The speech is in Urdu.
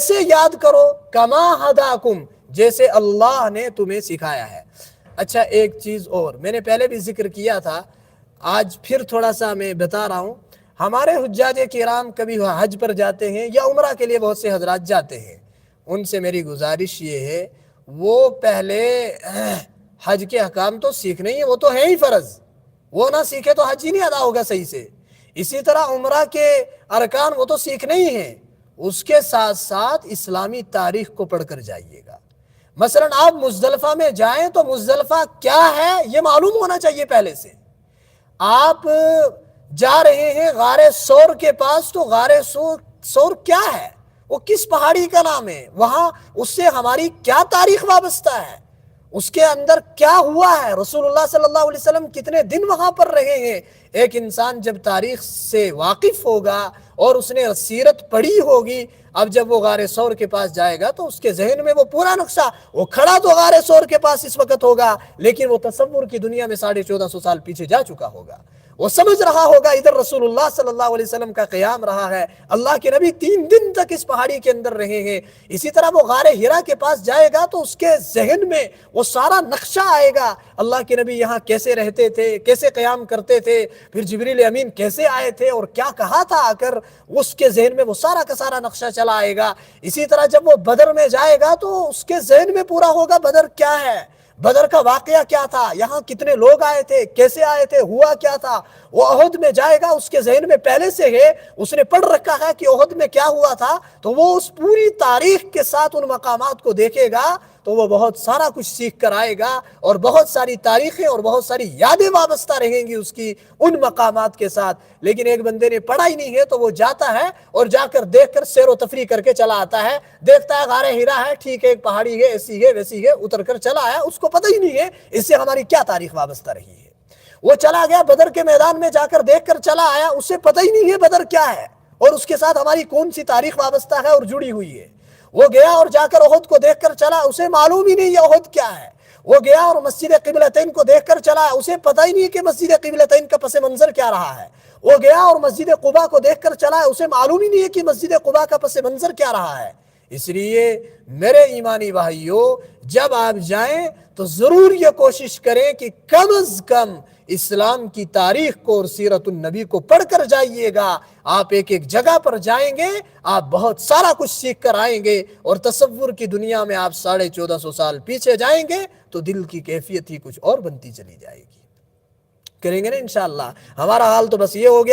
کیسے یاد کرو؟ کما ہداکم، جیسے اللہ نے تمہیں سکھایا ہے۔ اچھا ایک چیز اور میں نے پہلے بھی ذکر کیا تھا، آج پھر تھوڑا سا میں بتا رہا ہوں۔ ہمارے حجاج کرام کبھی حج پر جاتے ہیں یا عمرہ کے لیے بہت سے حضرات جاتے ہیں، ان سے میری گزارش یہ ہے وہ پہلے حج کے احکام تو سیکھنے ہی، وہ تو ہے ہی فرض، وہ نہ سیکھے تو حج ہی نہیں ادا ہوگا صحیح سے۔ اسی طرح عمرہ کے ارکان وہ تو سیکھنے ہی ہیں، اس کے ساتھ ساتھ اسلامی تاریخ کو پڑھ کر جائیے گا۔ مثلا آپ مزدلفہ میں جائیں تو مزدلفہ کیا ہے یہ معلوم ہونا چاہیے پہلے سے۔ آپ جا رہے ہیں غار سور کے پاس، تو غار سور کیا ہے، وہ کس پہاڑی کا نام ہے، وہاں اس سے ہماری کیا تاریخ وابستہ ہے، اس کے اندر کیا ہوا ہے، رسول اللہ صلی اللہ علیہ وسلم کتنے دن وہاں پر رہے ہیں۔ ایک انسان جب تاریخ سے واقف ہوگا اور اس نے سیرت پڑھی ہوگی، اب جب وہ غار سور کے پاس جائے گا تو اس کے ذہن میں وہ پورا نقشہ، وہ کھڑا تو غار سور کے پاس اس وقت ہوگا لیکن وہ تصور کی دنیا میں 1450 سال پیچھے جا چکا ہوگا۔ وہ سمجھ رہا ہوگا ادھر رسول اللہ صلی اللہ علیہ وسلم کا قیام رہا ہے، اللہ کے نبی 3 دن تک اس پہاڑی کے اندر رہے ہیں۔ اسی طرح وہ غار ہرا کے پاس جائے گا تو اس کے ذہن میں وہ سارا نقشہ آئے گا، اللہ کے نبی یہاں کیسے رہتے تھے، کیسے قیام کرتے تھے، پھر جبریل امین کیسے آئے تھے اور کیا کہا تھا آ کر، اس کے ذہن میں وہ سارا کا سارا نقشہ چلا آئے گا۔ اسی طرح جب وہ بدر میں جائے گا تو اس کے ذہن میں پورا ہوگا بدر کیا ہے، بدر کا واقعہ کیا تھا، یہاں کتنے لوگ آئے تھے، کیسے آئے تھے، ہوا کیا تھا۔ وہ احد میں جائے گا، اس کے ذہن میں پہلے سے ہے، اس نے پڑھ رکھا ہے کہ احد میں کیا ہوا تھا، تو وہ اس پوری تاریخ کے ساتھ ان مقامات کو دیکھے گا تو وہ بہت سارا کچھ سیکھ کر آئے گا، اور بہت ساری تاریخیں اور بہت ساری یادیں وابستہ رہیں گی اس کی ان مقامات کے ساتھ۔ لیکن ایک بندے نے پڑھا ہی نہیں ہے تو وہ جاتا ہے اور جا کر دیکھ کر سیر و تفریح کر کے چلا آتا ہے، دیکھتا ہے غار ہرا ہے، ٹھیک ہے، ایک پہاڑی ہے، ایسی ہے ویسی ہے، اتر کر چلا آیا، اس کو پتہ ہی نہیں ہے اس سے ہماری کیا تاریخ وابستہ رہی ہے۔ وہ چلا گیا بدر کے میدان میں جا کر دیکھ کر چلا آیا، اسے پتہ ہی نہیں ہے بدر کیا ہے اور اس کے ساتھ ہماری کون سی تاریخ وابستہ ہے اور جڑی ہوئی ہے۔ وہ گیا اور جا کر احد کو دیکھ کر چلا، اسے معلوم ہی نہیں یہ احد کیا ہے۔ وہ گیا اور مسجد قبلتین کو دیکھ کر چلا، اسے پتہ ہی نہیں کہ مسجد قبلتین کا پس منظر کیا رہا ہے۔ وہ گیا اور مسجد قباء کو دیکھ کر چلا، اسے معلوم ہی نہیں ہے کہ مسجد قباء کا پس منظر کیا رہا ہے۔ اس لیے میرے ایمانی بھائیوں، جب آپ جائیں تو ضرور یہ کوشش کریں کہ کم از کم اسلام کی تاریخ کو اور سیرت النبی کو پڑھ کر جائیے گا۔ آپ ایک ایک جگہ پر جائیں گے، آپ بہت سارا کچھ سیکھ کر آئیں گے، اور تصور کی دنیا میں آپ 1450 سال پیچھے جائیں گے تو دل کی کیفیت ہی کچھ اور بنتی چلی جائے گی۔ کریں گے نا انشاءاللہ۔ ہمارا حال تو بس یہ ہو گیا